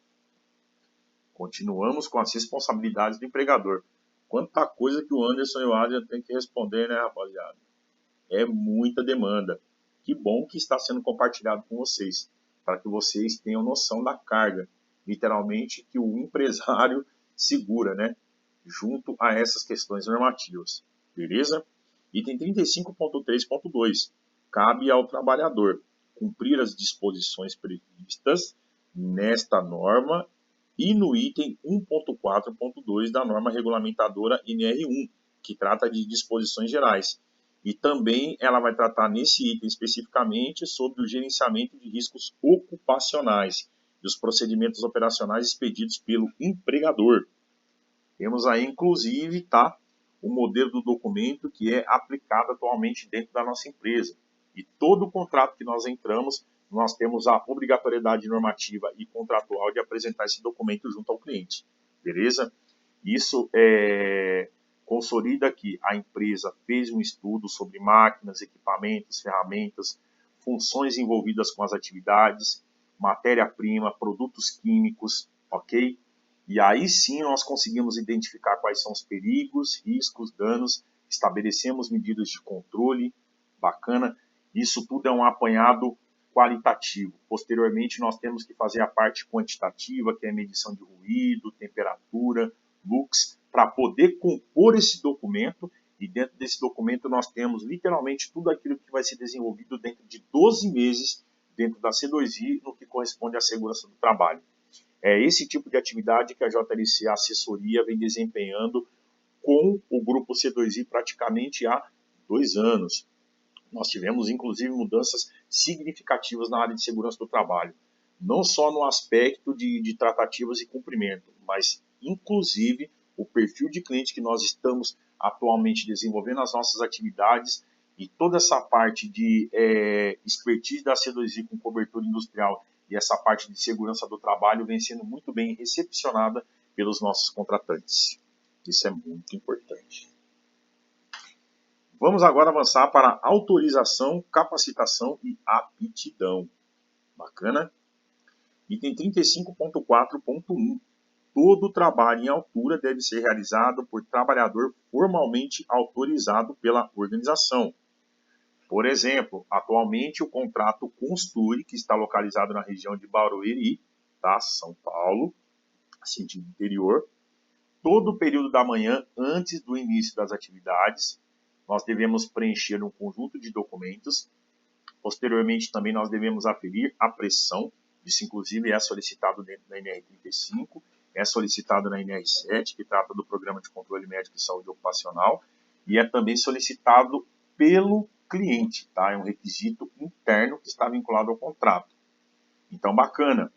Continuamos com as responsabilidades do empregador. Quanta coisa que o Anderson e o Adrian têm que responder, né, rapaziada? É muita demanda. Que bom que está sendo compartilhado com vocês, para que vocês tenham noção da carga, literalmente, que o empresário segura, né, junto a essas questões normativas. Beleza? Item 35.3.2. Cabe ao trabalhador cumprir as disposições previstas nesta norma e no item 1.4.2 da norma regulamentadora NR1, que trata de disposições gerais. E também ela vai tratar nesse item especificamente sobre o gerenciamento de riscos ocupacionais e os procedimentos operacionais expedidos pelo empregador. Temos aí, inclusive, tá, o modelo do documento que é aplicado atualmente dentro da nossa empresa. E todo contrato que nós entramos, nós temos a obrigatoriedade normativa e contratual de apresentar esse documento junto ao cliente. Beleza? Isso consolida que a empresa fez um estudo sobre máquinas, equipamentos, ferramentas, funções envolvidas com as atividades, matéria-prima, produtos químicos, ok? E aí sim nós conseguimos identificar quais são os perigos, riscos, danos, estabelecemos medidas de controle, bacana. Isso tudo é um apanhado qualitativo. Posteriormente nós temos que fazer a parte quantitativa, que é a medição de ruído, temperatura, lux, para poder compor esse documento e dentro desse documento nós temos literalmente tudo aquilo que vai ser desenvolvido dentro de 12 meses dentro da C2I no que corresponde à segurança do trabalho. É esse tipo de atividade que a JLC Assessoria vem desempenhando com o grupo C2I praticamente há 2 anos. Nós tivemos, inclusive, mudanças significativas na área de segurança do trabalho. Não só no aspecto de tratativas e cumprimento, mas, inclusive, o perfil de cliente que nós estamos atualmente desenvolvendo as nossas atividades e toda essa parte de expertise da C2I com cobertura industrial e essa parte de segurança do trabalho vem sendo muito bem recepcionada pelos nossos contratantes. Isso é muito importante. Vamos agora avançar para autorização, capacitação e aptidão. Bacana? Item 35.4.1. Todo trabalho em altura deve ser realizado por trabalhador formalmente autorizado pela organização. Por exemplo, atualmente o contrato Construi, que está localizado na região de Barueri, tá? São Paulo, sentido interior, todo o período da manhã antes do início das atividades, nós devemos preencher um conjunto de documentos. Posteriormente, também nós devemos aferir a pressão. Isso, inclusive, é solicitado dentro da NR35, é solicitado na NR7, que trata do Programa de Controle Médico de Saúde Ocupacional, e é também solicitado pelo cliente, tá? É um requisito interno que está vinculado ao contrato. Então, bacana.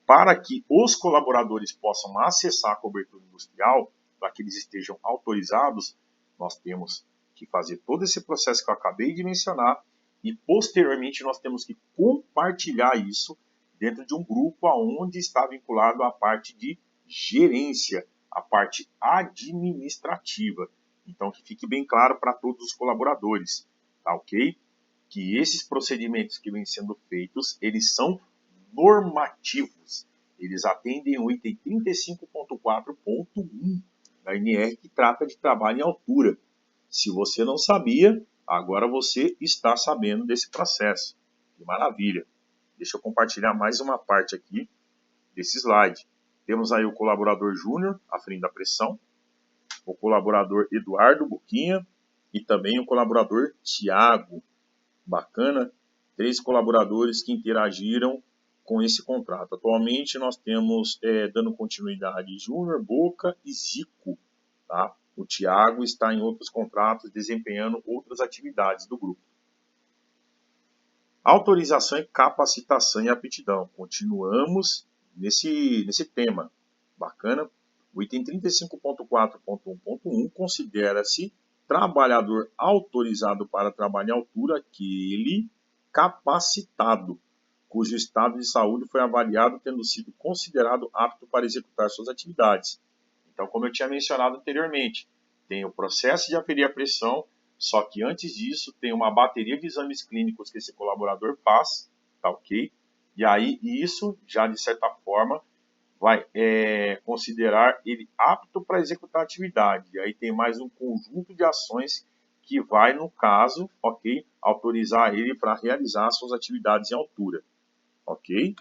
Para que os colaboradores possam acessar a cobertura industrial, para que eles estejam autorizados, nós temos que fazer todo esse processo que eu acabei de mencionar e, posteriormente, nós temos que compartilhar isso dentro de um grupo onde está vinculado a parte de gerência, a parte administrativa. Então, que fique bem claro para todos os colaboradores, tá ok? Que esses procedimentos que vêm sendo feitos, eles são normativos. Eles atendem o item 35.4.1 da NR, que trata de trabalho em altura. Se você não sabia, agora você está sabendo desse processo. Que maravilha! Deixa eu compartilhar mais uma parte aqui desse slide. Temos aí o colaborador Júnior, à frente da pressão, o colaborador Eduardo Boquinha e também o colaborador Tiago. Bacana? 3 colaboradores que interagiram com esse contrato. Atualmente nós temos, dando continuidade, Júnior, Boca e Zico. Tá? O Tiago está em outros contratos, desempenhando outras atividades do grupo. Autorização e capacitação e aptidão. Continuamos nesse tema. Bacana? O item 35.4.1.1 considera-se trabalhador autorizado para trabalhar em altura aquele capacitado, cujo estado de saúde foi avaliado tendo sido considerado apto para executar suas atividades. Então, como eu tinha mencionado anteriormente, tem o processo de aferir a pressão, só que antes disso tem uma bateria de exames clínicos que esse colaborador faz, tá ok? E aí isso já de certa forma vai considerar ele apto para executar a atividade. E aí tem mais um conjunto de ações que vai, no caso, ok, autorizar ele para realizar suas atividades em altura, ok?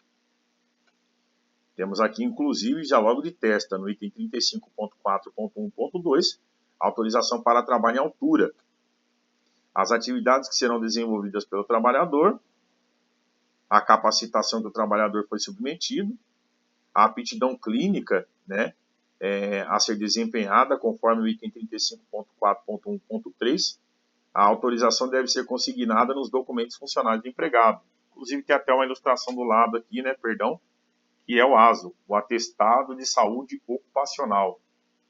Temos aqui, inclusive, já logo de testa, no item 35.4.1.2, autorização para trabalho em altura. As atividades que serão desenvolvidas pelo trabalhador, a capacitação que o trabalhador foi submetido, a aptidão clínica, né, a ser desempenhada conforme o item 35.4.1.3, a autorização deve ser consignada nos documentos funcionais do empregado. Inclusive tem até uma ilustração do lado aqui, né, perdão, que é o ASO, o Atestado de Saúde Ocupacional.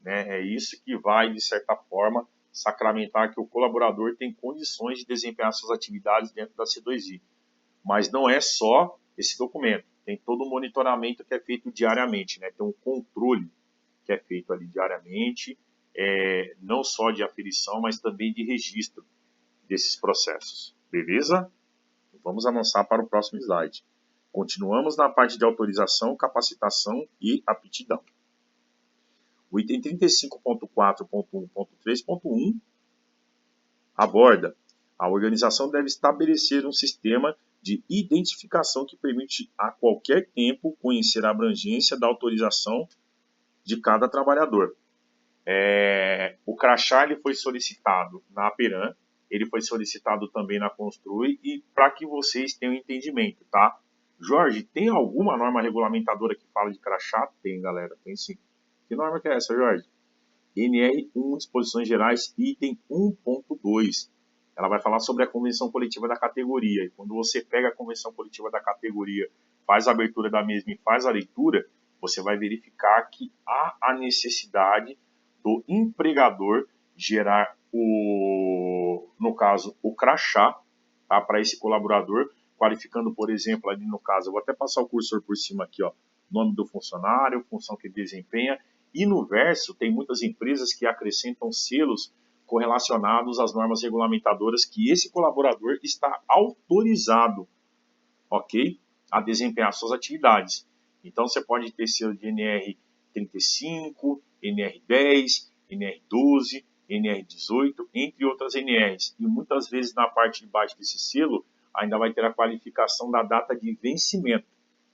Né? É isso que vai, de certa forma, sacramentar que o colaborador tem condições de desempenhar suas atividades dentro da C2I. Mas não é só esse documento, tem todo um monitoramento que é feito diariamente, né? Tem um controle que é feito ali diariamente, não só de aferição, mas também de registro desses processos. Beleza? Vamos avançar para o próximo slide. Continuamos na parte de autorização, capacitação e aptidão. O item 35.4.1.3.1 aborda: a organização deve estabelecer um sistema de identificação que permite a qualquer tempo conhecer a abrangência da autorização de cada trabalhador. O crachá ele foi solicitado na Aperam, ele foi solicitado também na Construi, e para que vocês tenham entendimento, tá? Jorge, tem alguma norma regulamentadora que fala de crachá? Tem, galera, tem sim. Que norma que é essa, Jorge? NR1, Disposições Gerais, item 1.2. Ela vai falar sobre a convenção coletiva da categoria. E quando você pega a convenção coletiva da categoria, faz a abertura da mesma e faz a leitura, você vai verificar que há a necessidade do empregador gerar no caso, o crachá, tá, para esse colaborador, qualificando, por exemplo, ali no caso, eu vou até passar o cursor por cima aqui, ó, nome do funcionário, função que desempenha, e no verso tem muitas empresas que acrescentam selos correlacionados às normas regulamentadoras que esse colaborador está autorizado, ok, a desempenhar suas atividades. Então você pode ter selo de NR 35, NR 10, NR 12, NR 18, entre outras NRs. E muitas vezes na parte de baixo desse selo ainda vai ter a qualificação da data de vencimento.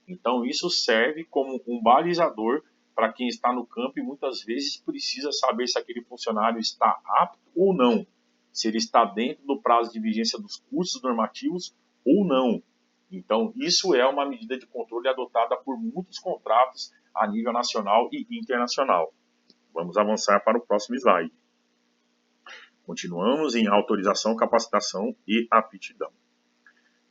Então isso serve como um balizador para quem está no campo e muitas vezes precisa saber se aquele funcionário está apto ou não, se ele está dentro do prazo de vigência dos cursos normativos ou não. Então isso é uma medida de controle adotada por muitos contratos a nível nacional e internacional. Vamos avançar para o próximo slide. Continuamos em autorização, capacitação e aptidão.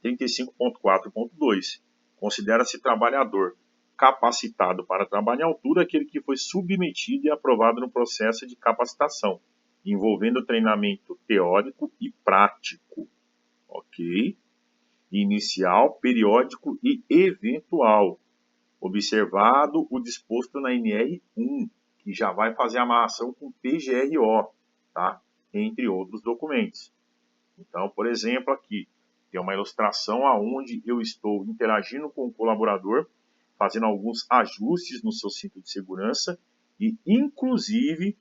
35.4.2. Considera-se trabalhador capacitado para trabalhar à altura aquele que foi submetido e aprovado no processo de capacitação, envolvendo treinamento teórico e prático. Ok? Inicial, periódico e eventual. Observado o disposto na NR1, que já vai fazer a amarração com PGRO, tá? Entre outros documentos. Então, por exemplo, aqui tem uma ilustração onde eu estou interagindo com o colaborador, fazendo alguns ajustes no seu cinto de segurança e, inclusive,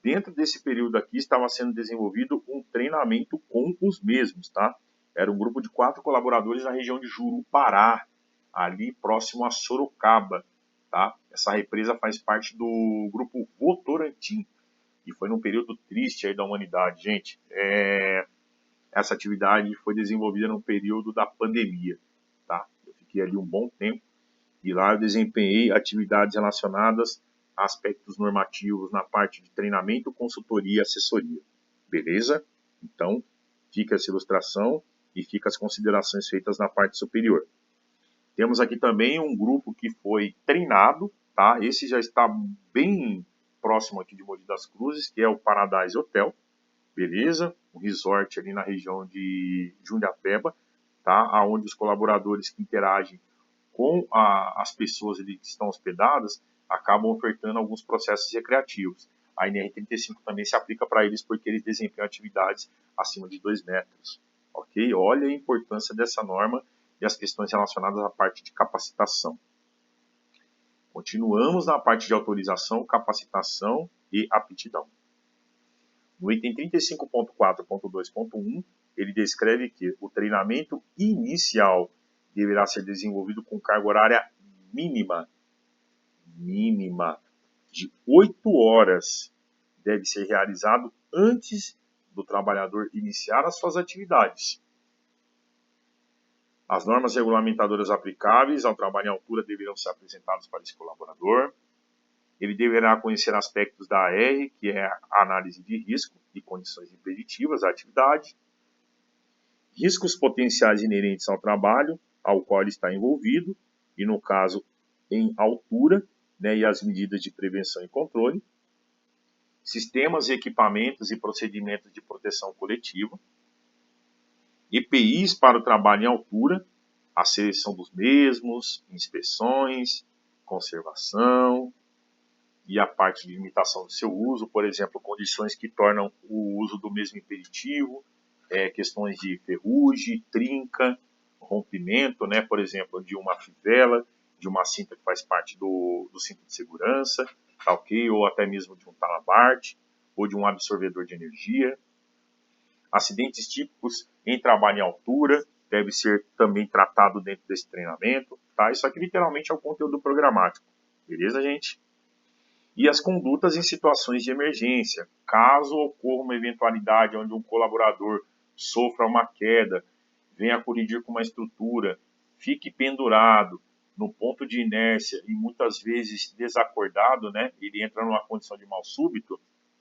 dentro desse período aqui estava sendo desenvolvido um treinamento com os mesmos, tá? Era um grupo de 4 colaboradores na região de Jurupará, ali próximo a Sorocaba, tá? Essa represa faz parte do grupo Votorantim e foi num período triste aí da humanidade, gente. Essa atividade foi desenvolvida no período da pandemia, tá? Eu fiquei ali um bom tempo e lá eu desempenhei atividades relacionadas a aspectos normativos na parte de treinamento, consultoria e assessoria. Beleza? Então, fica essa ilustração e fica as considerações feitas na parte superior. Temos aqui também um grupo que foi treinado, tá? Esse já está bem próximo aqui de Mogi das Cruzes, que é o Paradise Hotel, beleza? Um resort ali na região de Jundiapeba, tá? Onde os colaboradores que interagem com as pessoas ali que estão hospedadas acabam ofertando alguns processos recreativos. A NR35 também se aplica para eles porque eles desempenham atividades acima de 2 metros. Ok? Olha a importância dessa norma e as questões relacionadas à parte de capacitação. Continuamos na parte de autorização, capacitação e aptidão. No item 35.4.2.1, ele descreve que o treinamento inicial deverá ser desenvolvido com carga horária mínima de 8 horas. Deve ser realizado antes do trabalhador iniciar as suas atividades. As normas regulamentadoras aplicáveis ao trabalho em altura deverão ser apresentadas para esse colaborador. Ele deverá conhecer aspectos da AR, que é a análise de risco e condições impeditivas da atividade, riscos potenciais inerentes ao trabalho ao qual ele está envolvido, e no caso em altura, né, e as medidas de prevenção e controle, sistemas, equipamentos e procedimentos de proteção coletiva, EPIs para o trabalho em altura, a seleção dos mesmos, inspeções, conservação e a parte de limitação do seu uso, por exemplo, condições que tornam o uso do mesmo impeditivo, questões de ferrugem, trinca, rompimento, né, por exemplo, de uma fivela, de uma cinta que faz parte do cinto de segurança, tá, ok? Ou até mesmo de um talabarte, ou de um absorvedor de energia. Acidentes típicos em trabalho em altura deve ser também tratado dentro desse treinamento, tá? Isso aqui literalmente é o conteúdo programático, beleza, gente? E as condutas em situações de emergência. Caso ocorra uma eventualidade onde um colaborador sofra uma queda, venha colidir com uma estrutura, fique pendurado no ponto de inércia e muitas vezes desacordado, né? Ele entra numa condição de mal súbito.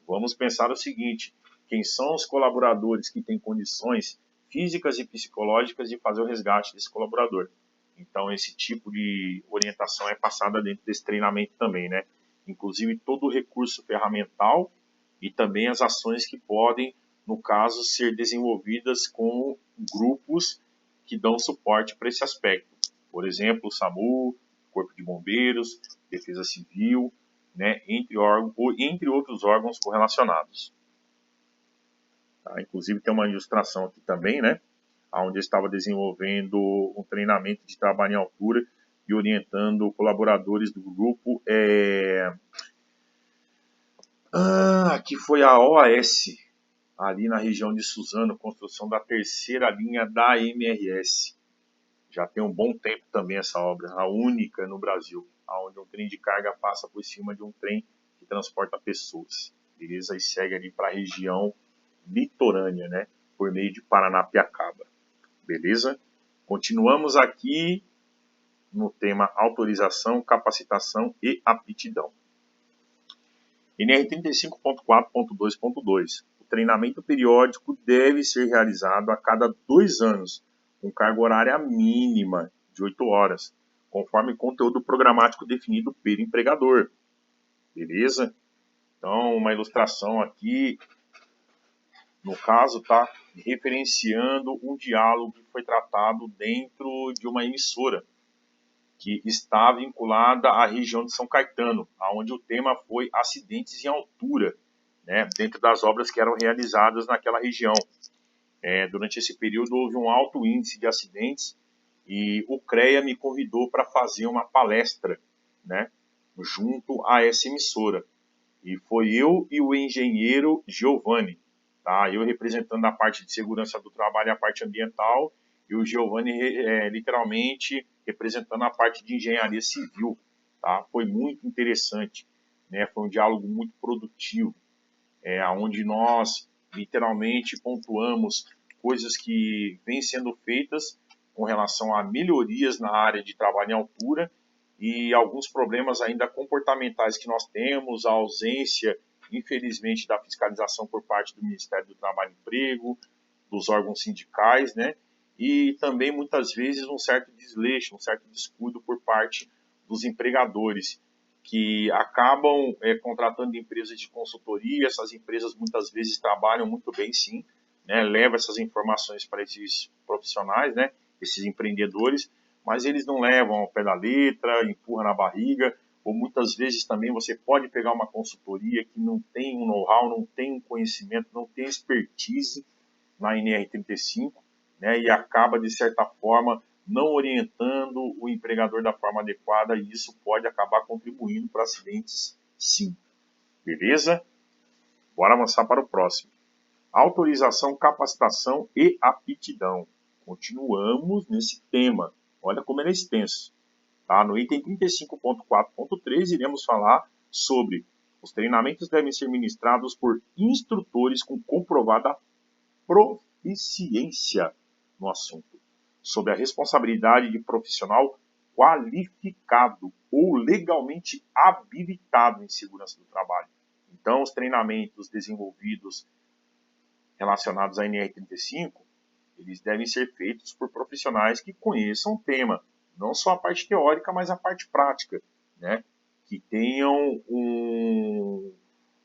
Vamos pensar o seguinte: quem são os colaboradores que têm condições físicas e psicológicas de fazer o resgate desse colaborador? Então, esse tipo de orientação é passada dentro desse treinamento também, né? Inclusive todo o recurso ferramental e também as ações que podem, no caso, ser desenvolvidas com grupos que dão suporte para esse aspecto. Por exemplo, o SAMU, Corpo de Bombeiros, Defesa Civil, né, entre outros órgãos correlacionados. Tá? Inclusive tem uma ilustração aqui também, né, onde eu estava desenvolvendo um treinamento de trabalho em altura e orientando colaboradores do grupo. Aqui foi a OAS, ali na região de Suzano, construção da terceira linha da MRS. Já tem um bom tempo também essa obra, a única no Brasil, onde um trem de carga passa por cima de um trem que transporta pessoas. Beleza? E segue ali para a região litorânea, né? Por meio de Paranapiacaba. Beleza? Continuamos aqui no tema autorização, capacitação e aptidão. NR 35.4.2.2. O treinamento periódico deve ser realizado a cada 2 anos, com carga horária mínima de 8 horas, conforme conteúdo programático definido pelo empregador. Beleza? Então, uma ilustração aqui, no caso, tá referenciando um diálogo que foi tratado dentro de uma emissora, que está vinculada à região de São Caetano, onde o tema foi acidentes em altura, né, dentro das obras que eram realizadas naquela região. Durante esse período houve um alto índice de acidentes e o CREA me convidou para fazer uma palestra, né, junto a essa emissora. E foi eu e o engenheiro Giovanni, tá? Eu representando a parte de segurança do trabalho e a parte ambiental, e o Giovanni literalmente representando a parte de engenharia civil, tá? Foi muito interessante, né? Foi um diálogo muito produtivo, onde nós literalmente pontuamos coisas que vêm sendo feitas com relação a melhorias na área de trabalho em altura e alguns problemas ainda comportamentais que nós temos, a ausência, infelizmente, da fiscalização por parte do Ministério do Trabalho e Emprego, dos órgãos sindicais, né? E também, muitas vezes, um certo desleixo, um certo descuido por parte dos empregadores, que acabam contratando empresas de consultoria. Essas empresas, muitas vezes, trabalham muito bem, sim, né? Levam essas informações para esses profissionais, né? Esses empreendedores, mas eles não levam ao pé da letra, empurram na barriga, ou muitas vezes também você pode pegar uma consultoria que não tem um know-how, não tem um conhecimento, não tem expertise na NR35, né, e acaba, de certa forma, não orientando o empregador da forma adequada, e isso pode acabar contribuindo para acidentes, sim. Beleza? Bora avançar para o próximo. Autorização, capacitação e aptidão. Continuamos nesse tema. Olha como ele é extenso. Tá? No item 35.4.3, iremos falar sobre os treinamentos devem ser ministrados por instrutores com comprovada proficiência no assunto, sob a responsabilidade de profissional qualificado ou legalmente habilitado em segurança do trabalho. Então, os treinamentos desenvolvidos relacionados à NR35, eles devem ser feitos por profissionais que conheçam o tema, não só a parte teórica, mas a parte prática, né? Que tenham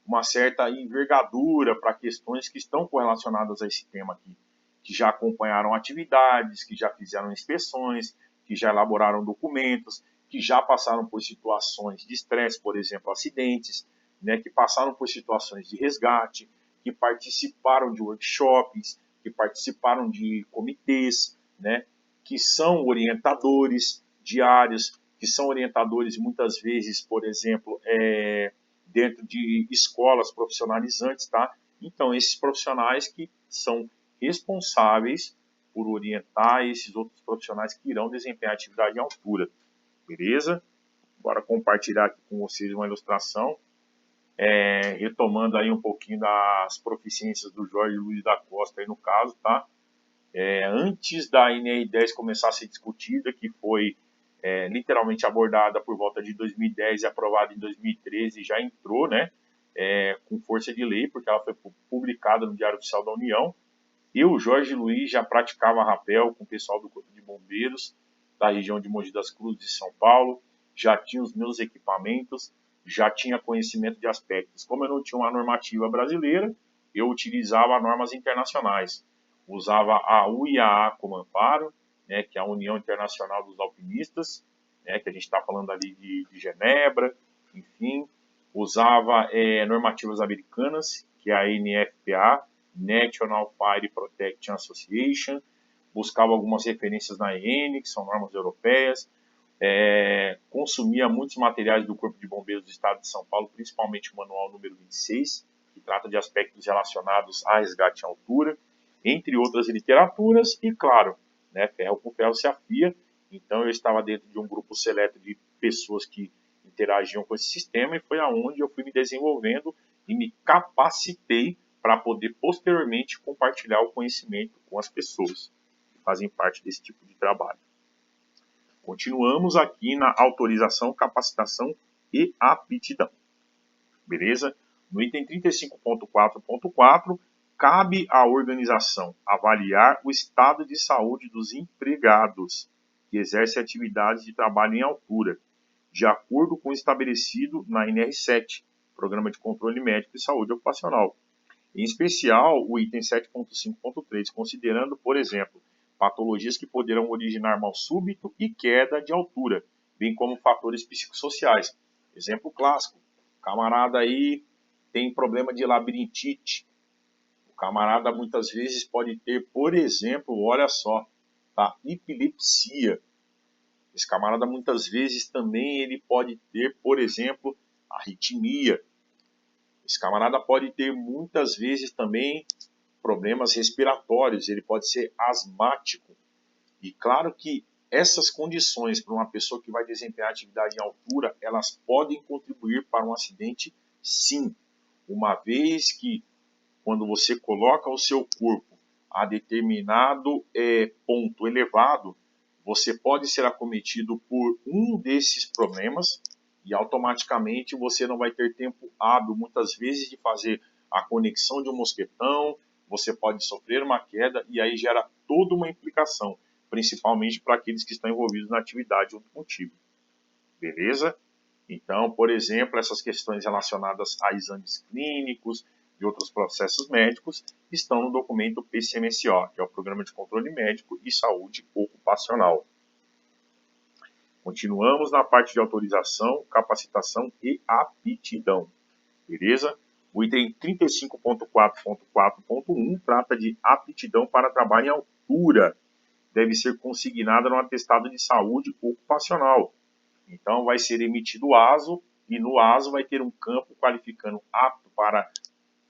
uma certa envergadura para questões que estão correlacionadas a esse tema aqui, que já acompanharam atividades, que já fizeram inspeções, que já elaboraram documentos, que já passaram por situações de estresse, por exemplo, acidentes, né, que passaram por situações de resgate, que participaram de workshops, que participaram de comitês, né, que são orientadores diários, que são orientadores muitas vezes, por exemplo, dentro de escolas profissionalizantes, tá? Então, esses profissionais que são responsáveis por orientar esses outros profissionais que irão desempenhar atividade em altura, beleza? Bora compartilhar aqui com vocês uma ilustração retomando aí um pouquinho das proficiências do Jorge Luiz da Costa aí no caso, tá? Antes da NR10 começar a ser discutida, que foi literalmente abordada por volta de 2010 e aprovada em 2013, já entrou, né, com força de lei, porque ela foi publicada no Diário Oficial da União. Eu, Jorge Luiz, já praticava rapel com o pessoal do Corpo de Bombeiros da região de Mogi das Cruzes de São Paulo, já tinha os meus equipamentos, já tinha conhecimento de aspectos. Como eu não tinha uma normativa brasileira, eu utilizava normas internacionais. Usava a UIAA como amparo, né, que é a União Internacional dos Alpinistas, né, que a gente está falando ali de Genebra, enfim. Usava normativas americanas, que é a NFPA, National Fire Protection Association, buscava algumas referências na EN, que são normas europeias, consumia muitos materiais do Corpo de Bombeiros do Estado de São Paulo, principalmente o manual número 26, que trata de aspectos relacionados a resgate em altura, entre outras literaturas, e claro, né, ferro com ferro se afia, então eu estava dentro de um grupo seleto de pessoas que interagiam com esse sistema, e foi aonde eu fui me desenvolvendo e me capacitei para poder posteriormente compartilhar o conhecimento com as pessoas que fazem parte desse tipo de trabalho. Continuamos aqui na autorização, capacitação e aptidão. Beleza? No item 35.4.4, cabe à organização avaliar o estado de saúde dos empregados que exercem atividades de trabalho em altura, de acordo com o estabelecido na NR7, Programa de Controle Médico e Saúde Ocupacional. Em especial, o item 7.5.3, considerando, por exemplo, patologias que poderão originar mal súbito e queda de altura, bem como fatores psicossociais. Exemplo clássico, o camarada aí tem problema de labirintite. O camarada muitas vezes pode ter, por exemplo, olha só, tá, epilepsia. Esse camarada muitas vezes também ele pode ter, por exemplo, arritmia. Esse camarada pode ter muitas vezes também problemas respiratórios, ele pode ser asmático. E claro que essas condições para uma pessoa que vai desempenhar atividade em altura, elas podem contribuir para um acidente, sim. Uma vez que quando você coloca o seu corpo a determinado ponto elevado, você pode ser acometido por um desses problemas e automaticamente você não vai ter tempo hábil, muitas vezes, de fazer a conexão de um mosquetão, você pode sofrer uma queda e aí gera toda uma implicação, principalmente para aqueles que estão envolvidos na atividade junto contigo. Beleza? Então, por exemplo, essas questões relacionadas a exames clínicos e outros processos médicos estão no documento PCMSO, que é o Programa de Controle Médico e Saúde Ocupacional. Continuamos na parte de autorização, capacitação e aptidão. Beleza? O item 35.4.4.1 trata de aptidão para trabalho em altura. Deve ser consignada no atestado de saúde ocupacional. Então, vai ser emitido o ASO e no ASO vai ter um campo qualificando apto para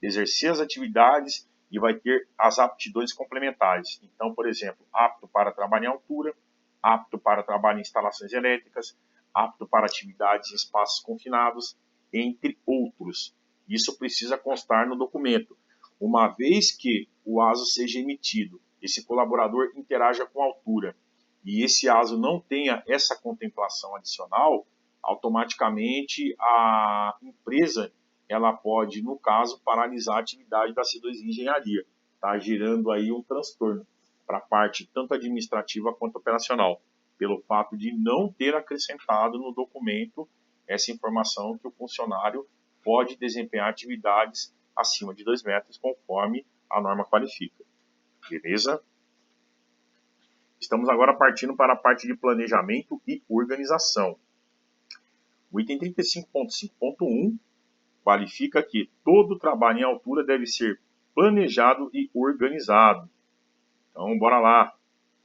exercer as atividades e vai ter as aptidões complementares. Então, por exemplo, apto para trabalho em altura, apto para trabalho em instalações elétricas, apto para atividades em espaços confinados, entre outros. Isso precisa constar no documento. Uma vez que o ASO seja emitido, esse colaborador interaja com a altura e esse ASO não tenha essa contemplação adicional, automaticamente a empresa ela pode, no caso, paralisar a atividade da C2 Engenharia, tá? Gerando aí um transtorno para a parte tanto administrativa quanto operacional, pelo fato de não ter acrescentado no documento essa informação que o funcionário pode desempenhar atividades acima de 2 metros, conforme a norma qualifica. Beleza? Estamos agora partindo para a parte de planejamento e organização. O item 35.5.1 qualifica que todo trabalho em altura deve ser planejado e organizado. Então, bora lá.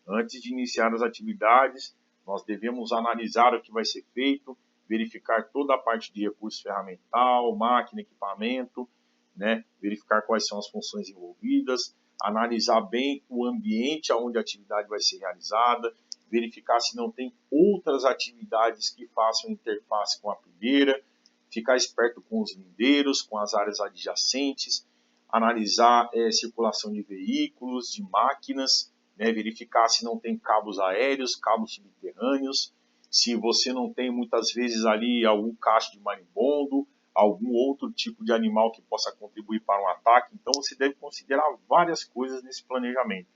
Antes de iniciar as atividades, nós devemos analisar o que vai ser feito, verificar toda a parte de recurso ferramental, máquina, equipamento, né? Verificar quais são as funções envolvidas, analisar bem o ambiente onde a atividade vai ser realizada, verificar se não tem outras atividades que façam interface com a primeira, ficar esperto com os lindeiros, com as áreas adjacentes, analisar circulação de veículos, de máquinas, né, verificar se não tem cabos aéreos, cabos subterrâneos, se você não tem muitas vezes ali algum cacho de marimbondo, algum outro tipo de animal que possa contribuir para um ataque. Então você deve considerar várias coisas nesse planejamento.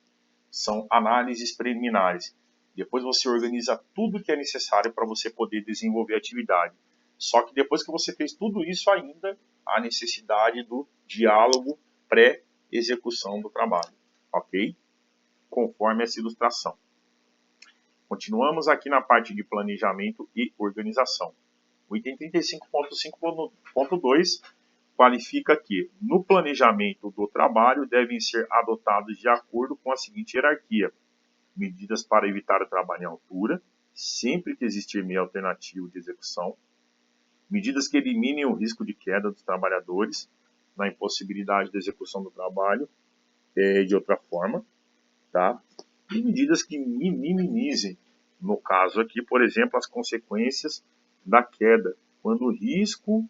São análises preliminares. Depois você organiza tudo que é necessário para você poder desenvolver a atividade. Só que depois que você fez tudo isso ainda, há necessidade do diálogo pré-execução do trabalho, ok? Conforme essa ilustração. Continuamos aqui na parte de planejamento e organização. O item 35.5.2 qualifica que, no planejamento do trabalho, devem ser adotados de acordo com a seguinte hierarquia: medidas para evitar o trabalho em altura, sempre que existir meio alternativo de execução, medidas que eliminem o risco de queda dos trabalhadores na impossibilidade de execução do trabalho de outra forma, tá? E medidas que minimizem, no caso aqui, por exemplo, as consequências da queda, quando o risco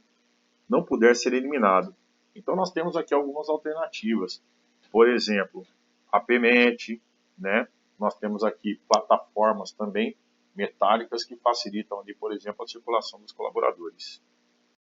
não puder ser eliminado. Então nós temos aqui algumas alternativas. Por exemplo, a PEMET, né? Nós temos aqui plataformas também metálicas que facilitam ali, por exemplo, a circulação dos colaboradores.